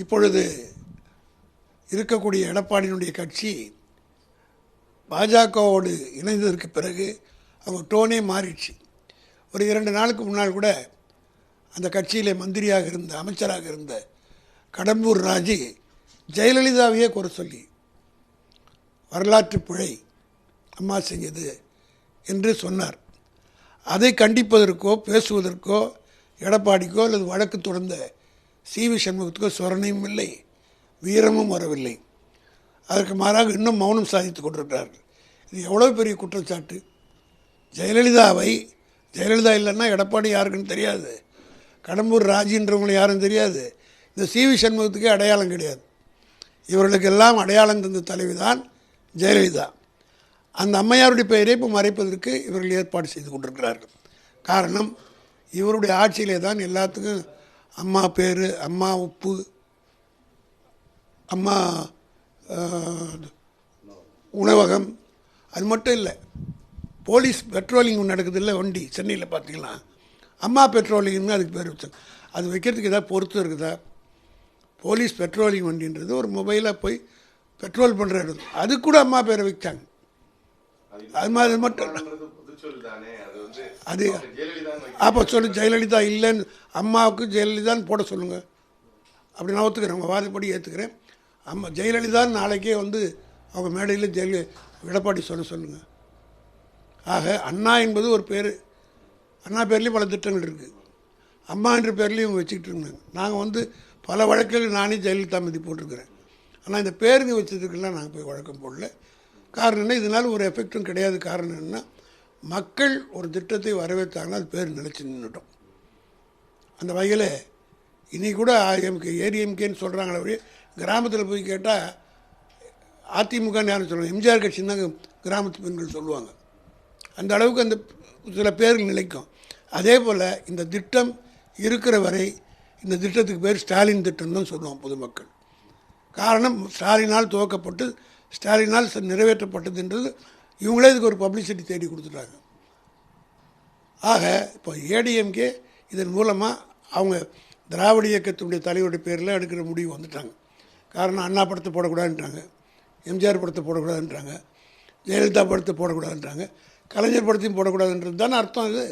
இப்பொழுது இருக்கக்கூடிய எடப்பாடியினுடைய கட்சி பாஜகவோடு இணைந்ததற்கு பிறகு அவங்க டோனே மாறிடுச்சு. ஒரு 2 நாளுக்கு முன்னால் கூட அந்த கட்சியிலே மந்திரியாக இருந்த அமைச்சராக இருந்த கடம்பூர் ராஜு ஜெயலலிதாவையே குறை சொல்லி வரலாற்று பிழை அம்மா செஞ்சது என்று சொன்னார். அதை கண்டிப்பதற்கோ பேசுவதற்கோ எடப்பாடிக்கோ அல்லது வழக்கு தொடர்ந்த சி.வி. சண்முகத்துக்கோ சொரணையும் இல்லை, வீரமும் வரவில்லை. அதற்கு மாறாக இன்னும் மௌனம் சாதித்து கொண்டிருக்கிறார்கள். இது எவ்வளோ பெரிய குற்றச்சாட்டு! ஜெயலலிதா இல்லைன்னா எடப்பாடி யாருக்குன்னு தெரியாது, கடம்பூர் ராஜுன்றவங்களை யாரும் தெரியாது, இந்த சி.வி. சண்முகத்துக்கே அடையாளம் கிடையாது. இவர்களுக்கெல்லாம் அடையாளம் தந்த தலைவி தான் ஜெயலலிதா. அந்த அம்மையாருடைய பெயரை இப்போ மறைப்பதற்கு இவர்கள் ஏற்பாடு செய்து கொண்டிருக்கிறார்கள். காரணம், இவருடைய ஆட்சியிலே தான் எல்லாத்துக்கும் அம்மா பேர், அம்மா உப்பு, அம்மா உணவகம், அது மட்டும் இல்லை, போலீஸ் பெட்ரோலிங் ஒன்று நடக்குது இல்லை வண்டி சென்னையில் பார்த்தீங்கன்னா அம்மா பெட்ரோலிங்னு அதுக்கு பேர் வச்சாங்க. அது வைக்கிறதுக்கு ஏதாவது பொறுத்து இருக்குதா? போலீஸ் பெட்ரோலிங் வண்டின்றது ஒரு மொபைலாக போய் பெட்ரோல் பண்ணுற இடம், அது கூட அம்மா பேரை வச்சாங்க. அது மாதிரி மட்டும் அது அப்போ சொல்லு ஜெயலலிதா இல்லைன்னு, அம்மாவுக்கு ஜெயலலிதான்னு போட சொல்லுங்கள். அப்படி நான் ஒத்துக்கிறேன், உங்கள் வாதப்படி ஏற்றுக்கிறேன். அம்மா ஜெயலலிதான்னு நாளைக்கே வந்து அவங்க மேடையில் எடப்பாடி சொல்லுங்கள். ஆக அண்ணா என்பது ஒரு பேர், அண்ணா பேர்லேயும் பல திட்டங்கள் இருக்குது, அம்மா என்ற பேர்லேயும் இவங்க வச்சுக்கிட்டு இருந்தாங்க. நாங்கள் வந்து பல வழக்குகள் நானே ஜெயலலிதா மீது போட்டிருக்கிறேன். ஆனால் இந்த பேருங்க வச்சதுக்கெல்லாம் நாங்கள் போய் வழக்கம் போடல. காரணம் என்ன, இதனால் ஒரு எஃபெக்டும் கிடையாது. காரணம் என்ன, மக்கள் ஒரு திட்டத்தை வரவேற்றாங்கன்னா அது பேர் நிலச்சி நின்றுட்டோம். அந்த வகையில் இனி கூட ஏடிஎம்கேன்னு சொல்கிறாங்களே ஒழிய கிராமத்தில் போய் கேட்டால் அதிமுகன்னு யாரும் சொல்லுவாங்க, எம்ஜிஆர் கட்சின்னு தாங்க கிராமத்து பெண்கள் சொல்லுவாங்க. அந்த அளவுக்கு அந்த சில பேர்கள் நிலைக்கும். அதே போல் இந்த திட்டம் இருக்கிற வரை இந்த திட்டத்துக்கு பேர் ஸ்டாலின் திட்டம் தான் சொல்லுவோம் பொதுமக்கள். காரணம், ஸ்டாலினால் துவக்கப்பட்டு ஸ்டாலினால் நிறைவேற்றப்பட்டதுன்றது இவங்களே இதுக்கு ஒரு பப்ளிசிட்டி தேடி கொடுத்துட்டாங்க. ஆக இப்போ ஏடிஎம்கே இதன் மூலமாக அவங்க திராவிட இயக்கத்தினுடைய தலைவருடைய பேரில் எடுக்கிற முடிவு வந்துட்டாங்க. காரணம், அண்ணா படத்தை போடக்கூடாதுன்றாங்க, எம்ஜிஆர் படத்தை போடக்கூடாதுன்றாங்க, ஜெயலலிதா படத்தை போடக்கூடாதுன்றாங்க, கலைஞர் படத்தையும் போடக்கூடாதுன்றது தானே அர்த்தம். இது